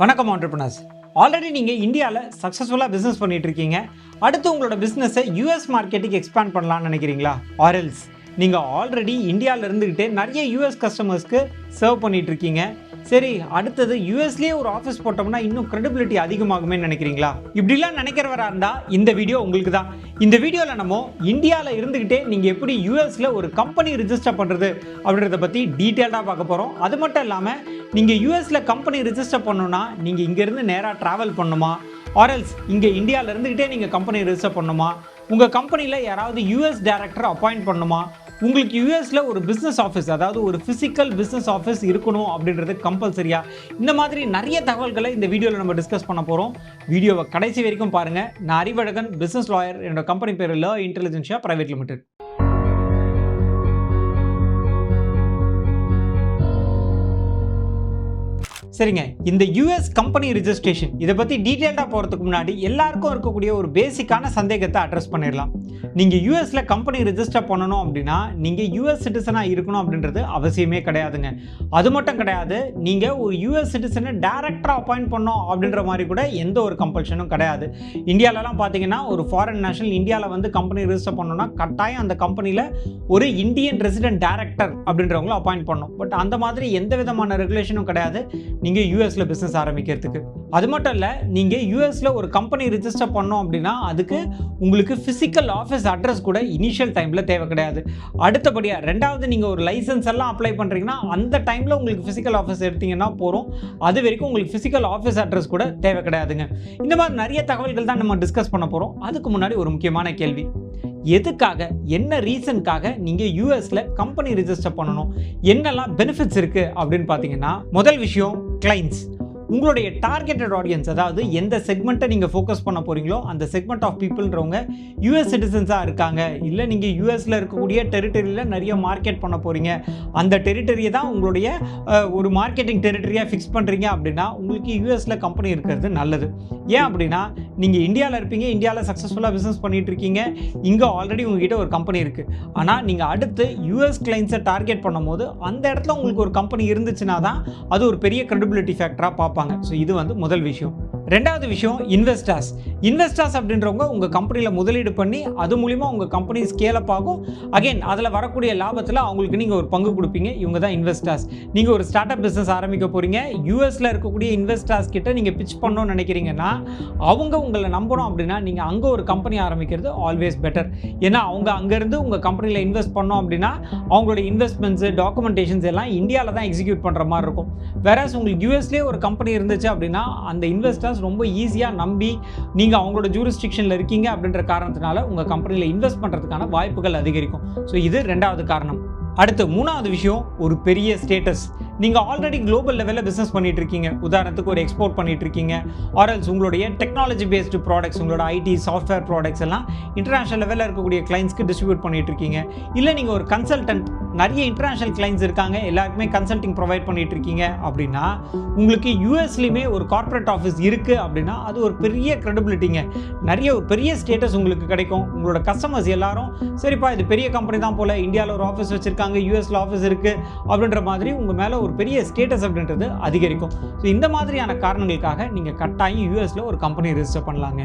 வணக்கம் entrepreneurs. Already நீங்கள் இந்தியாவில் சக்ஸஸ்ஃபுல்லாக பிஸ்னஸ் பண்ணிட்டு இருக்கீங்க. அடுத்து உங்களோட பிஸ்னஸை யூஎஸ் மார்க்கெட்டுக்கு எக்ஸ்பேண்ட் பண்ணலாம்னு நினைக்கிறீங்களா? ஆர்எல்ஸ் நீங்கள் ஆல்ரெடி இந்தியாவில் இருந்துக்கிட்டே நிறைய யூஎஸ் கஸ்டமர்ஸ்க்கு சர்வ் பண்ணிட்டு இருக்கீங்க. சரி, அடுத்தது யூஎஸ்லேயே ஒரு ஆஃபீஸ் போட்டோம்னா இன்னும் கிரெடிபிலிட்டி அதிகமாகுமே நினைக்கிறீங்களா? இப்படிலாம் நினைக்கிறவரா இருந்தால் இந்த வீடியோ உங்களுக்கு தான். இந்த வீடியோவில் நம்ம இந்தியாவில் இருந்துக்கிட்டே நீங்கள் எப்படி யூஎஸில் ஒரு கம்பெனி ரிஜிஸ்டர் பண்ணுறது அப்படின்றத பற்றி டீட்டெயில்டாக பார்க்க போகிறோம். அது மட்டும் இல்லாமல் நீங்கள் யூஎஸில் கம்பெனி ரிஜிஸ்டர் பண்ணணும்னா நீங்கள் இங்கேருந்து நேராக ட்ராவல் பண்ணணுமா, ஆர்எல்ஸ் இங்கே இந்தியாவில் இருந்துக்கிட்டே நீங்கள் கம்பெனி ரிஜிஸ்டர் பண்ணணுமா, உங்கள் கம்பெனியில் யாராவது யூஎஸ் டைரக்டர் அப்பாயிண்ட் பண்ணணுமா, உங்களுக்கு யூஎஸில் ஒரு பிஸ்னஸ் ஆஃபீஸ், அதாவது ஒரு ஃபிசிக்கல் பிஸ்னஸ் ஆஃபீஸ் இருக்கணும் அப்படின்றது கம்பல்சரியா, இந்த மாதிரி நிறைய தகவல்களை இந்த வீடியோவில் நம்ம டிஸ்கஸ் பண்ண போகிறோம். வீடியோவை கடைசி வரைக்கும் பாருங்கள். நான் அறிவழகன், பிஸ்னஸ் லாயர். என்னோட கம்பெனி பேர் ல இன்டெலிஜென்ஷியா பிரைவேட் லிமிடெட். சரிங்க, இந்த யூஎஸ் கம்பெனி ரிஜிஸ்ட்ரேஷன் இதை பற்றி டீட்டெயில்டாக போகிறதுக்கு முன்னாடி எல்லாருக்கும் இருக்கக்கூடிய ஒரு பேசிக்கான சந்தேகத்தை அட்ரஸ் பண்ணிடலாம். நீங்கள் யூஎஸில் கம்பெனி ரிஜிஸ்டர் பண்ணணும் அப்படின்னா நீங்கள் யூஎஸ் சிட்டிசனாக இருக்கணும் அப்படின்றது அவசியமே கிடையாதுங்க. அது மட்டும் கிடையாது, நீங்கள் ஒரு யூஎஸ் சிட்டிசனை டேரக்டராக அப்பாயிண்ட் பண்ணணும் அப்படின்ற மாதிரி கூட எந்த ஒரு கம்பல்ஷனும் கிடையாது. இந்தியாவிலலாம் பார்த்தீங்கன்னா ஒரு ஃபாரின் நேஷனல் இந்தியாவில் வந்து கம்பெனி ரிஜிஸ்டர் பண்ணணும்னா கட்டாயம் அந்த கம்பெனியில் ஒரு இந்தியன் ரெசிடென்ட் டேரக்டர் அப்படின்றவங்கள அப்பாயிண்ட் பண்ணணும். பட் அந்த மாதிரி எந்த விதமான ரெகுலேஷனும் கிடையாது நீங்கள் யூஎஸில் பிஸ்னஸ் ஆரம்பிக்கிறதுக்கு. அது மட்டும் இல்லை, நீங்கள் யூஎஸில் ஒரு கம்பெனி ரிஜிஸ்டர் பண்ணோம் அப்படின்னா அதுக்கு உங்களுக்கு ஃபிசிக்கல் ஆஃபீஸ் அட்ரஸ் கூட இனிஷியல் டைமில் தேவை கிடையாது. அடுத்தபடியாக ரெண்டாவது, நீங்கள் ஒரு லைசன்ஸ் எல்லாம் அப்ளை பண்ணுறீங்கன்னா அந்த டைமில் உங்களுக்கு ஃபிசிக்கல் ஆஃபீஸ் எடுத்தீங்கன்னா போகிறோம். அது வரைக்கும் உங்களுக்கு ஃபிசிக்கல் ஆஃபீஸ் அட்ரஸ் கூட தேவை கிடையாதுங்க. இந்த மாதிரி நிறைய தகவல்கள் தான் நம்ம டிஸ்கஸ் பண்ண போகிறோம். அதுக்கு முன்னாடி ஒரு முக்கியமான கேள்வி, எதுக்காக, என்ன ரீசனுக்காக நீங்கள் யூஎஸில் கம்பெனி ரிஜிஸ்டர் பண்ணணும், என்னெல்லாம் பெனிஃபிட்ஸ் இருக்குது அப்படின்னு பார்த்தீங்கன்னா, முதல் விஷயம் கிளைண்ட்ஸ். உங்களுடைய டார்கெட்டட் ஆடியன்ஸ், அதாவது எந்த செக்மெண்ட்டை நீங்கள் ஃபோக்கஸ் பண்ண போகிறீங்களோ அந்த செக்மெண்ட் ஆஃப் பீப்புள்ன்றவங்க யூஎஸ் சிட்டிசன்ஸாக இருக்காங்க. இல்லை நீங்கள் யூஎஸில் இருக்கக்கூடிய டெரிட்டரியில் நிறைய மார்க்கெட் பண்ண போகிறீங்க, அந்த டெரிட்டரியை தான் உங்களுடைய ஒரு மார்க்கெட்டிங் டெரிட்டரியாக ஃபிக்ஸ் பண்ணுறீங்க அப்படின்னா உங்களுக்கு யூஎஸில் கம்பெனி இருக்கிறது நல்லது. ஏன் அப்படின்னா நீங்கள் இந்தியாவில் இருப்பீங்க, இந்தியாவில் சக்ஸஸ்ஃபுல்லாக பிஸ்னஸ் பண்ணிகிட்டு இருக்கீங்க, இங்கே ஆல்ரெடி உங்ககிட்ட ஒரு கம்பெனி இருக்குது. ஆனால் நீங்கள் அடுத்து யூஎஸ் கிளைண்ட்ஸை டார்கெட் பண்ணும்போது அந்த இடத்துல உங்களுக்கு ஒரு கம்பெனி இருந்துச்சுன்னா தான் அது ஒரு பெரிய கிரெடிபிலிட்டி ஃபேக்டராக பார்ப்பாங்க. ஸோ இது வந்து முதல் விஷயம். ரெண்டாவது விஷயம், இன்வெஸ்டர்ஸ் அப்படின்றவங்க உங்கள் கம்பெனியில் முதலீடு பண்ணி அது மூலிமா உங்கள் கம்பெனி ஸ்கேல் அப் ஆகும். அகைன் அதில் வரக்கூடிய லாபத்தில் அவங்களுக்கு நீங்கள் ஒரு பங்கு கொடுப்பீங்க. இவங்க தான் இன்வெஸ்டர்ஸ். நீங்கள் ஒரு ஸ்டார்ட் அப் பிஸ்னஸ் ஆரம்பிக்க போகிறீங்க, யூஎஸில் இருக்கக்கூடிய இன்வெஸ்டர்ஸ் கிட்ட நீங்கள் பிச் பண்ணணும்னு நினைக்கிறீங்கன்னா அவங்க உங்களை நம்பணும் அப்படின்னா நீங்கள் அங்கே ஒரு கம்பெனி ஆரம்பிக்கிறது ஆல்வேஸ் பெட்டர். ஏன்னா அவங்க அங்கேருந்து உங்கள் கம்பெனியில் இன்வெஸ்ட் பண்ணோம் அப்படின்னா அவங்களோட இன்வெஸ்ட்மெண்ட்ஸு, டாக்குமெண்டேஷன்ஸ் எல்லாம் இந்தியாவில் தான் எக்ஸிக்யூட் பண்ணுற மாதிரி இருக்கும். வேறஸ் உங்களுக்கு யூஎஸ்லேயே ஒரு கம்பெனி இருந்துச்சு அப்படின்னா அந்த இன்வெஸ்டர்ஸ் ரொம்ப ஈஸியாக நம்பி நீங்கள் அவங்களோட ஜூரிஸ்டிக்ஷனில் இருக்கீங்க அப்படின்ற காரணத்தினால உங்கள் கம்பெனியில் இன்வெஸ்ட் பண்ணுறதுக்கான வாய்ப்புகள் அதிகரிக்கும். ஸோ இது ரெண்டாவது காரணம். அடுத்து மூணாவது விஷயம், ஒரு பெரிய ஸ்டேட்டஸ். நீங்கள் ஆல்ரெடி குளோபல் லெவலில் பிஸ்னஸ் பண்ணிட்டு இருக்கீங்க, உதாரணத்துக்கு ஒரு எக்ஸ்போர்ட் பண்ணிட்டு இருக்கீங்க, ஆர்எல்ஸ் உங்களுடைய டெக்னாலஜி பேஸ்டு ப்ராடக்ட்ஸ், உங்களோட ஐடி சாஃப்ட்வேர் ப்ராடக்ட்ஸ் எல்லாம் இன்டர்நேஷனல் லெவலில் இருக்கக்கூடிய கிளைண்ட்ஸ்க்கு டிஸ்ட்ரிபியூட் பண்ணிட்டு இருக்கீங்க. இல்லை நீங்கள் ஒரு கன்சல்டன்ட், நிறைய இன்டர்நேஷனல் கிளைண்ட்ஸ் இருக்காங்க, எல்லாருக்குமே கன்சல்டிங் ப்ரொவைட் பண்ணிட்டு இருக்கீங்க அப்படின்னா உங்களுக்கு யூஎஸ்லேயுமே ஒரு கார்ப்பரேட் ஆஃபீஸ் இருக்குது அப்படின்னா அது ஒரு பெரிய கிரெடிபிலிட்டிங்க. ஒரு பெரிய ஸ்டேட்டஸ் உங்களுக்கு கிடைக்கும். உங்களோட கஸ்டமர்ஸ் எல்லாரும் சரிப்பா இது பெரிய கம்பெனி தான் போல், இந்தியாவில் ஒரு ஆஃபீஸ் வச்சுருக்காங்க, யூஎஸில் ஆஃபீஸ் இருக்குது அப்படின்ற மாதிரி உங்கள் மேலே ஒரு பெரிய ஸ்டேட்டஸ் அப்படின்றது அதிகரிக்கும். ஸோ இந்த மாதிரியான காரணங்களுக்காக நீங்கள் கட்டாயம் யூஎஸில் ஒரு கம்பெனி ரிஜிஸ்டர் பண்ணலாங்க.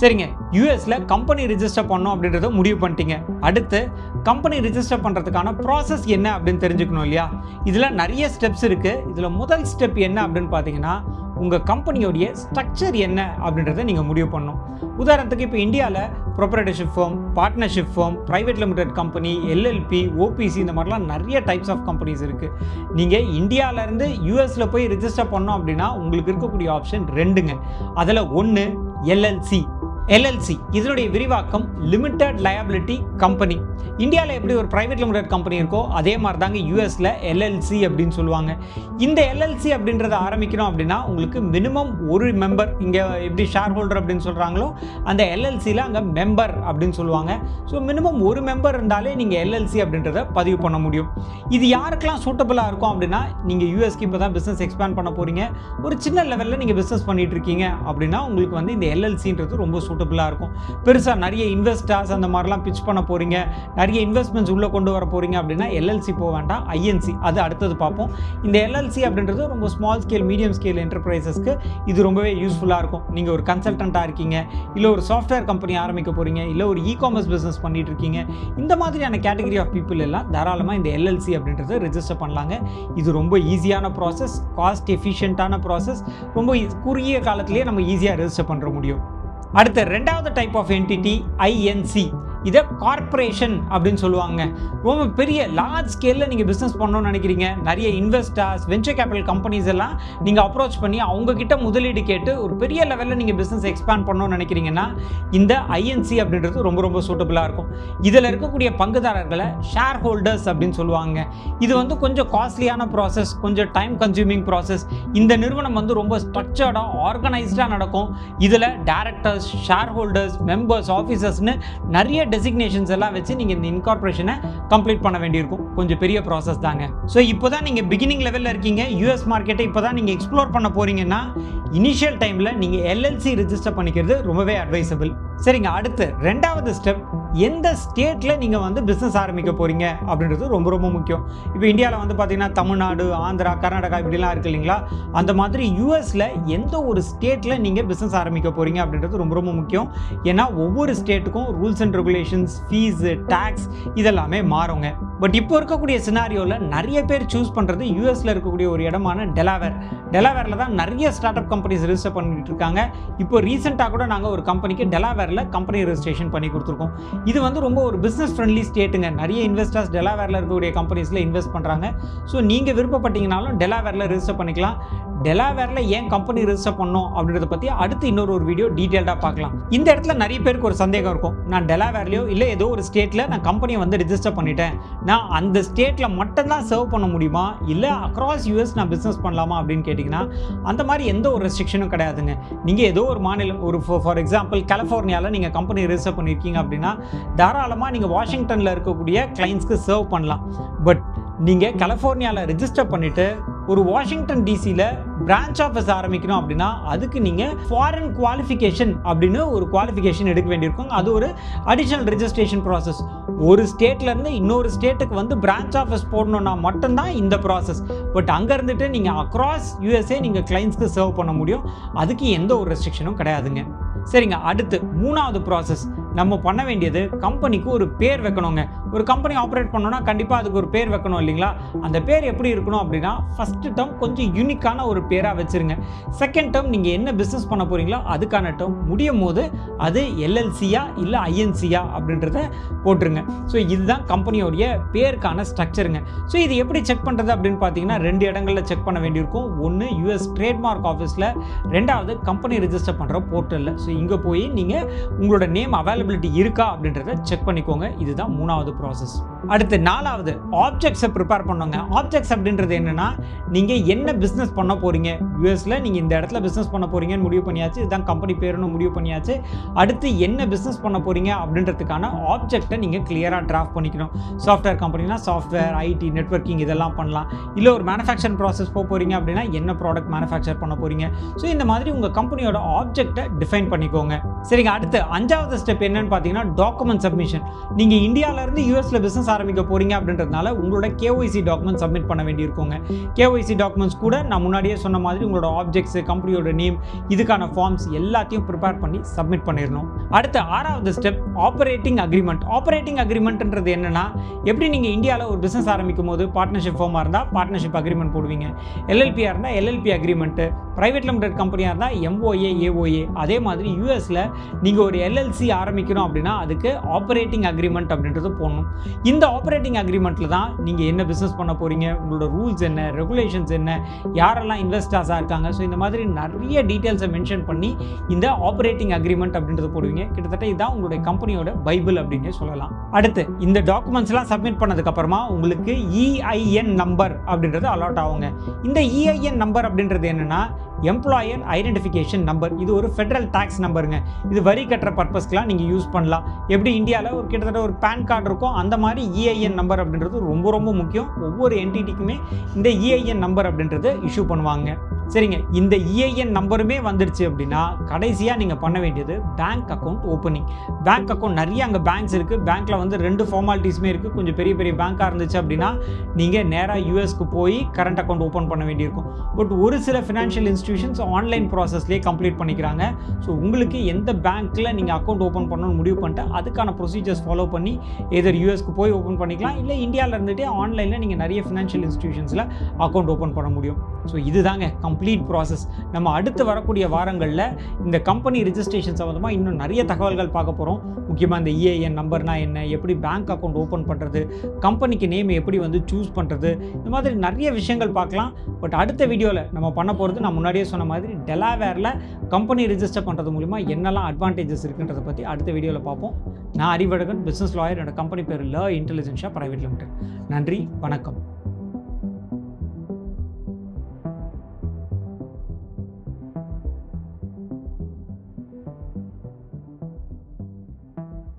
சரிங்க, யூஎஸில் கம்பெனி ரிஜிஸ்டர் பண்ணோம் அப்படின்றத முடிவு பண்ணிட்டீங்க. அடுத்து கம்பெனி ரிஜிஸ்டர் பண்ணுறதுக்கான ப்ராசஸ் என்ன அப்படின்னு தெரிஞ்சுக்கணும் இல்லையா? இதில் நிறைய ஸ்டெப்ஸ் இருக்குது. இதில் முதல் ஸ்டெப் என்ன அப்படின்னு பார்த்தீங்கன்னா உங்கள் கம்பெனியோடைய ஸ்ட்ரக்சர் என்ன அப்படின்றத நீங்கள் முடிவு பண்ணணும். உதாரணத்துக்கு இப்போ இந்தியாவில் proprietorship firm, partnership firm, private limited company, LLP, OPC, இந்த மாதிரிலாம் நிறைய டைப்ஸ் ஆஃப் கம்பெனிஸ் இருக்குது. நீங்கள் இந்தியாவிலேருந்து யூஎஸில் போய் ரிஜிஸ்டர் பண்ணோம் அப்படின்னா உங்களுக்கு இருக்கக்கூடிய ஆப்ஷன் ரெண்டுங்க. அதில் ஒன்று எல்எல்சி. இதனுடைய விரிவாக்கம் லிமிடெட் லயபிலிட்டி கம்பெனி. இந்தியாவில் எப்படி ஒரு பிரைவேட் லிமிடெட் கம்பெனி இருக்கோ அதே மாதிரி தாங்க யூஎஸில் எல்எல்சி அப்படின்னு சொல்லுவாங்க. இந்த எல்எல்சி அப்படின்றத ஆரம்பிக்கணும் அப்படின்னா உங்களுக்கு மினிமம் ஒரு மெம்பர், இங்கே எப்படி ஷேர் ஹோல்டர் அப்படின்னு சொல்கிறாங்களோ அந்த எல்எல்சியில் அங்கே மெம்பர் அப்படின்னு சொல்லுவாங்க. ஸோ மினிமம் ஒரு மெம்பர் இருந்தாலே நீங்கள் எல்எல்சி அப்படின்றத பதிவு பண்ண முடியும். இது யாருக்கெல்லாம் சூட்டபுளாக இருக்கும் அப்படின்னா நீங்கள் யூஎஸ்க்கு இப்போ தான் பிஸ்னஸ் எக்ஸ்பேண்ட் பண்ண போகிறீங்க, ஒரு சின்ன லெவலில் நீங்கள் பிஸ்னஸ் பண்ணிட்டு இருக்கீங்க அப்படின்னா உங்களுக்கு வந்து இந்த எல்எல்சின்றது ரொம்ப சூட்டபிளாக இருக்கும். பெருசாக நிறைய இன்வெஸ்டர்ஸ் அந்த மாதிரிலாம் பிச் பண்ண போகிறீங்க, நிறைய இன்வெஸ்ட்மெண்ட்ஸ் உள்ளே கொண்டு வர போகிறீங்க அப்படின்னா எல்எல்சி போக வேண்டாம், ஐஎன்சி அது அடுத்தது பார்ப்போம். இந்த எல்எல்சி அப்படின்றது ரொம்ப ஸ்மால் ஸ்கேல் மீடியம் ஸ்கேல் என்டர்பிரைசஸ்க்கு இது ரொம்பவே யூஸ்ஃபுல்லாக இருக்கும். நீங்கள் ஒரு கன்சல்டண்ட்டாக இருக்கீங்க, இல்லை ஒரு சாஃப்ட்வேர் கம்பெனி ஆரம்பிக்க போகிறீங்க, இல்லை ஒரு இ-காமர்ஸ் பிஸ்னஸ் பண்ணிட்டு இருக்கீங்க, இந்த மாதிரியான கேட்டகரி ஆஃப் பீப்புள் எல்லாம் தாராளமாக இந்த எல்எல்சி அப்படின்றத ரெஜிஸ்டர் பண்ணலாங்க. இது ரொம்ப ஈஸியான ப்ராசஸ், காஸ்ட் எஃபிஷியண்ட்டான ப்ராசஸ், ரொம்ப குறுகிய காலத்திலேயே நம்ம ஈஸியாக ரெஜிஸ்டர் பண்ணுற முடியும். அடுத்த ரெண்டாவது டைப் ஆஃப் என்டிட்டி ஐஎன்சி. இதை கார்ப்பரேஷன் அப்படின்னு சொல்லுவாங்க. ரொம்ப பெரிய லார்ஜ் ஸ்கேலில் நீங்கள் பிஸ்னஸ் பண்ணணும்னு நினைக்கிறீங்க, நிறைய இன்வெஸ்டர்ஸ் வெஞ்சர் கேபிட்டல் கம்பெனிஸ் எல்லாம் நீங்கள் அப்ரோச் பண்ணி அவங்கக்கிட்ட முதலீடு கேட்டு ஒரு பெரிய லெவலில் நீங்கள் பிஸ்னஸ் எக்ஸ்பேண்ட் பண்ணணும்னு நினைக்கிறீங்கன்னா இந்த ஐஎன்சி அப்படின்றது ரொம்ப ரொம்ப சூட்டபுளாக இருக்கும். இதில் இருக்கக்கூடிய பங்குதாரர்களை ஷேர் ஹோல்டர்ஸ் அப்படின்னு சொல்லுவாங்க. இது வந்து கொஞ்சம் காஸ்ட்லியான ப்ராசஸ், கொஞ்சம் டைம் கன்சியூமிங் ப்ராசஸ். இந்த நிறுவனம் வந்து ரொம்ப ஸ்ட்ரக்சர்டாக ஆர்கனைஸ்டாக நடக்கும். இதில் டைரக்டர்ஸ், ஷேர் ஹோல்டர்ஸ், மெம்பர்ஸ், ஆஃபீஸர்ஸ்னு நிறைய டெசிக்னேஷன்ஸ் எல்லாம் வச்சு நீங்கள் இந்த இன்கார்பரேஷனை கம்ப்ளீட் பண்ண வேண்டியிருக்கும். கொஞ்சம் பெரிய ப்ராசஸ் தாங்க. ஸோ இப்போ தான் நீங்கள் பிகினிங் லெவலில் இருக்கீங்க, யூஎஸ் மார்க்கெட்டை இப்போ தான் நீங்கள் எக்ஸ்ப்ளோர் பண்ண போகிறீங்கன்னா இனிஷியல் டைமில் நீங்கள் எல்எல்சி ரெஜிஸ்டர் பண்ணிக்கிறது ரொம்பவே அட்வைசபிள். சரிங்க, அடுத்து ரெண்டாவது ஸ்டெப், எந்த ஸ்டேட்டில் நீங்கள் வந்து பிஸ்னஸ் ஆரம்பிக்க போகிறீங்க அப்படின்றது ரொம்ப ரொம்ப முக்கியம். இப்போ இந்தியாவில் வந்து பார்த்தீங்கன்னா தமிழ்நாடு, ஆந்திரா, கர்நாடகா இப்படிலாம் இருக்குது இல்லைங்களா? அந்த மாதிரி யூஎஸில் எந்த ஒரு ஸ்டேட்டில் நீங்கள் பிஸ்னஸ் ஆரம்பிக்க போகிறீங்க அப்படின்றது ரொம்ப ரொம்ப முக்கியம். ஏன்னா ஒவ்வொரு ஸ்டேட்டுக்கும் rules and regulations, fees, tax இதெல்லாமே மாறுங்க. பட் இப்போ இருக்கக்கூடிய சினாரியோவில் நிறைய பேர் சூஸ் பண்ணுறது யூஎஸில் இருக்கக்கூடிய ஒரு இடமான டெலாவேர். டெலாவேரில் தான் நிறைய ஸ்டார்ட் அப் கம்பெனிஸ் ரெஜிஸ்டர் பண்ணிட்டு இருக்காங்க. இப்போ ரீசெண்டாக கூட நாங்கள் ஒரு கம்பெனிக்கு டெலாவேரில் கம்பெனி ரெஜிஸ்ட்ரேஷன் பண்ணி கொடுத்துருக்கோம். இது வந்து ரொம்ப ஒரு பிஸ்னஸ் ஃப்ரெண்ட்லி ஸ்டேட்டுங்க. நிறைய இன்வெஸ்டர்ஸ் டெலாவேரில் இருக்கக்கூடிய கம்பெனிஸில் இன்வெஸ்ட் பண்ணுறாங்க. ஸோ நீங்கள் விருப்பப்பட்டீங்கனாலும் டெலாவேரில் ரெஜிஸ்டர் பண்ணிக்கலாம். டெலாவேரில் ஏன் கம்பெனி ரெஜிஸ்டர் பண்ணணும் அப்படின்றத பற்றி அடுத்து இன்னொரு வீடியோ டீட்டெயில்டாக பார்க்கலாம். இந்த இடத்துல நிறைய பேருக்கு ஒரு சந்தேகம் இருக்கும், நான் டெலாவேர்லையோ இல்லை ஏதோ ஒரு ஸ்டேட்டில் நான் கம்பெனியை வந்து ரெஜிஸ்டர் பண்ணிட்டேன், நான் அந்த ஸ்டேட்டில் மட்டும்தான் சர்வ் பண்ண முடியுமா, இல்லை அக்ராஸ் யூஎஸ் நான் பிஸ்னஸ் பண்ணலாமா அப்படின்னு கேட்டிங்கன்னா அந்த மாதிரி எந்த ஒரு ரெஸ்ட்ரிக்ஷனும் கிடையாதுங்க. நீங்கள் ஏதோ ஒரு மாநிலம், ஒரு ஃபார் எக்ஸாம்பிள் கலிஃபோர்னியாவில் நீங்கள் கம்பெனி ரெஜிஸ்டர் பண்ணியிருக்கீங்க அப்படின்னா தாராளமாக நீங்கள் வாஷிங்டனில் இருக்கக்கூடிய கிளைண்ட்ஸ்க்கு சர்வ் பண்ணலாம். பட் நீங்கள் கலிஃபோர்னியாவில் ரெஜிஸ்டர் பண்ணிவிட்டு ஒரு வாஷிங்டன் டிசியில் பிரான்ச் ஆஃபீஸ் ஆரம்பிக்கணும் அப்படின்னா அதுக்கு நீங்கள் ஃபாரின் குவாலிஃபிகேஷன் அப்படின்னு ஒரு குவாலிஃபிகேஷன் எடுக்க வேண்டியிருக்கும். அது ஒரு அடிஷனல் ரெஜிஸ்ட்ரேஷன் ப்ராசஸ். ஒரு ஸ்டேட்லேருந்து இன்னொரு ஸ்டேட்டுக்கு வந்து பிரான்ச் ஆஃபீஸ் போடணுன்னா மட்டும்தான் இந்த ப்ராசஸ். பட் அங்கே இருந்துட்டு நீங்கள் அக்ராஸ் யூஎஸ்ஏ நீங்கள் கிளைண்ட்ஸ்க்கு சர்வ் பண்ண முடியும். அதுக்கு எந்த ஒரு ரெஸ்ட்ரிக்ஷனும் கிடையாதுங்க. சரிங்க, அடுத்து மூணாவது ப்ராசஸ், நம்ம பண்ண வேண்டியது கம்பெனிக்கு ஒரு பேர் வைக்கணுங்க. ஒரு கம்பெனி ஆப்ரேட் பண்ணோன்னா கண்டிப்பாக அதுக்கு ஒரு பேர் வைக்கணும் இல்லைங்களா? அந்த பேர் எப்படி இருக்கணும் அப்படின்னா ஃபஸ்ட்டு டேர்ம் கொஞ்சம் யூனிக்கான ஒரு பேராக வச்சுருங்க. செகண்ட் டேர்ம் நீங்கள் என்ன பிஸ்னஸ் பண்ண போகிறீங்களோ அதுக்கான டேர்ம் முடியும் போது அது எல்எல்சியா இல்லை ஐஎன்சியா அப்படின்றத போட்டுருங்க. ஸோ இதுதான் கம்பெனியோடைய பேருக்கான ஸ்ட்ரக்சருங்க. ஸோ இது எப்படி செக் பண்ணுறது அப்படின்னு பார்த்தீங்கன்னா 2 இடங்களில் செக் பண்ண வேண்டியிருக்கும். ஒன்று யூஎஸ் ட்ரேட்மார்க் ஆஃபீஸில், ரெண்டாவது கம்பெனி ரெஜிஸ்டர் பண்ணுற போர்ட்டலில். ஸோ இங்கே போய் நீங்கள் உங்களோட நேம் அவைலபிலிட்டி இருக்கா அப்படின்றத செக் பண்ணிக்கோங்க. இதுதான் மூணாவது ப்ராசஸ். அடுத்து நாலாவது, ஆப்ஜெக்ட்ஸை ப்ரிப்பேர் பண்ணுங்க. ஆப்ஜெக்ட்ஸ் அப்படின்றது என்னன்னா, நீங்கள் என்ன பிஸ்னஸ் பண்ண போகிறீங்க, யூஎஸில் நீங்கள் இந்த இடத்துல பிஸ்னஸ் பண்ண போகிறீங்கன்னு முடிவு பண்ணியாச்சு, இதுதான் கம்பெனி பேருன்னு முடிவு பண்ணியாச்சு. அடுத்து என்ன பிஸ்னஸ் பண்ண போகிறீங்க அப்படின்றதுக்கான ஆப்ஜெக்டை நீங்கள் கிளியராக டிராஃப்ட் பண்ணிக்கணும். சாஃப்ட்வேர் கம்பெனினா சாஃப்ட்வேர், ஐடி, நெட்வொர்க்கிங் இதெல்லாம் பண்ணலாம். இல்லை ஒரு மேனுஃபேக்சரிங் ப்ராசஸ் போக போகிறீங்க அப்படின்னா என்ன ப்ராடக்ட் மேனுஃபேக்சர் பண்ண போகிறீங்க. ஸோ இந்த மாதிரி உங்கள் கம்பெனியோட ஆப்ஜெக்டை டிஃபைன் பண்ணிக்கோங்க. சரிங்க, அடுத்து 5வது ஸ்டெப் என்னன்னு பார்த்தீங்கன்னா டாக்குமெண்ட் சப்மிஷன். நீங்கள் இந்தியாவிலேருந்து யூஎஸில் பிஸ்னஸ் ஆரம்பிக்க போகிறீங்க அப்படின்றதுனால உங்களோட கேஒய்சி டாக்குமெண்ட் சப்மிட் பண்ண வேண்டியிருக்கோங்க. கேஒய்சி டாக்குமெண்ட்ஸ் கூட நான் முன்னாடியே சொன்ன மாதிரி உங்களோட ஆப்ஜெக்ட்ஸ், கம்பெனியோட நேம், இதுக்கான ஃபார்ம்ஸ் எல்லாத்தையும் ப்ரிப்பேர் பண்ணி சப்மிட் பண்ணிடணும். அடுத்து 6வது ஸ்டெப் ஆப்பரேட்டிங் அக்ரிமெண்ட். ஆப்பரேட்டிங் அக்ரிமெண்ட்ன்றது என்னன்னா, எப்படி நீங்கள் இந்தியாவில் ஒரு பிஸ்னஸ் ஆரம்பிக்கும் போது பார்ட்னர்ஷிப் ஃபார்மாக இருந்தால் பார்ட்னர்ஷிப் அக்ரிமெண்ட் போடுவீங்க, எல்எல்பியாக இருந்தால் எல்எல்பி அக்ரிமெண்ட்டு, பிரைவேட் லிமிடெட் கம்பெனியாக இருந்தால் எம்ஓஏ, ஏஓஏ. அதே மாதிரி யூஎஸில் நீங்கள் ஒரு எல்எல்சி ஆரம்பிக்கணும் அப்படின்னா அதுக்கு ஆப்பரேட்டிங் அக்ரிமெண்ட் அப்படின்றது போடணும். இந்த ஆப்பரேட்டிங் அக்ரிமெண்ட்டில் தான் நீங்கள் என்ன பிஸ்னஸ் பண்ண போகிறீங்க, உங்களோட ரூல்ஸ் என்ன, ரெகுலேஷன்ஸ் என்ன, யாரெல்லாம் இன்வெஸ்டர்ஸாக இருக்காங்க, ஸோ இந்த மாதிரி நிறைய டீட்டெயில்ஸை மென்ஷன் பண்ணி இந்த ஆப்பரேட்டிங் அக்ரிமெண்ட் அப்படின்றது போடுவீங்க. கிட்டத்தட்ட இதுதான் உங்களுடைய கம்பெனியோட பைபிள் அப்படின்னு சொல்லலாம். அடுத்து இந்த டாக்குமெண்ட்ஸ்லாம் சப்மிட் பண்ணதுக்கப்புறமா உங்களுக்கு இஐஎன் நம்பர் அப்படின்றது அலாட் ஆகுங்க. இந்த இஐஎன் நம்பர் அப்படின்றது என்னென்னா, எம்ப்ளாயர் ஐடென்டிஃபிகேஷன் நம்பர். இது ஒரு ஃபெடரல் டேக்ஸ் நம்பருங்க. இது வரி கட்டுற பர்பஸ்க்குலாம் நீங்கள் யூஸ் பண்ணலாம். எப்படி இந்தியாவில் ஒரு கிட்டத்தட்ட ஒரு பேன் கார்டு இருக்கும், அந்த மாதிரி இஐஎன் நம்பர் அப்படின்றது ரொம்ப ரொம்ப முக்கியம். ஒவ்வொரு என்டிட்டிக்குமே இந்த இஐஎன் நம்பர் அப்படின்றது இஷ்யூ பண்ணுவாங்க. சரிங்க, இந்த இஐஎன் நம்பருமே வந்துடுச்சு அப்படின்னா கடைசியாக நீங்கள் பண்ண வேண்டியது bank account opening. Bank account நிறைய அங்கே பேங்க்ஸ் இருக்குது. பேங்க்கில் வந்து 2 ஃபார்மாலிட்டிஸுமே இருக்குது. கொஞ்சம் பெரிய பெரிய பேங்காக இருந்துச்சு அப்படின்னா நீங்கள் நேராக யூஎஸ்க்கு போய் கரண்ட் அக்கௌண்ட் ஓப்பன் பண்ண வேண்டியிருக்கும். பட் ஒரு சில ஃபினான்ஷியல் இன்ஸ்டிடியூஷன்ஸ் ஆன்லைன் ப்ராசஸ்லேயே கம்ப்ளீட் பண்ணிக்கிறாங்க. ஸோ உங்களுக்கு எந்த பேங்க்கில் நீங்கள் அக்கௌண்ட் ஓப்பன் பண்ணணும்னு முடிவு பண்ணிட்டு அதுக்கான ப்ரொசீஜர்ஸ் ஃபாலோ பண்ணி எதர் யூஎஸ்க்கு போய் ஓப்பன் பண்ணிக்கலாம், இல்லை இந்தியாவில் இருந்துகிட்டே ஆன்லைனில் நீங்கள் நிறைய ஃபினான்ஷியல் இன்ஸ்டிடியூஷன்ஸில் அக்கௌண்ட் ஓப்பன் பண்ண முடியும். ஸோ இதுதாங்க கம்ப்ளீட் ப்ராசஸ். நம்ம அடுத்து வரக்கூடிய வாரங்களில் இந்த கம்பெனி ரிஜிஸ்ட்ரேஷன் சம்மந்தமாக இன்னும் நிறைய தகவல்கள் பார்க்க போகிறோம். முக்கியமாக இந்த இஐஎன் நம்பர்னா என்ன, எப்படி பேங்க் அக்கௌண்ட் ஓப்பன் பண்ணுறது, கம்பெனிக்கு நேம் எப்படி வந்து சூஸ் பண்ணுறது, இந்த மாதிரி நிறைய விஷயங்கள் பார்க்கலாம். பட் அடுத்த வீடியோவில் நம்ம பண்ண போகிறது, நான் முன்னாடியே சொன்ன மாதிரி டெலாவேரில் கம்பெனி ரிஜிஸ்டர் பண்ணுறது மூலிமா என்னெல்லாம் அட்வான்டேஜஸ் இருக்குன்றதை பற்றி அடுத்த வீடியோவில் பார்ப்போம். நான் அறிவழகன், பிஸ்னஸ் லாயர். என்னோட கம்பெனி பேர் ல இன்டெலிஜென்ஷா பிரைவேட் லிமிடெட். நன்றி, வணக்கம்.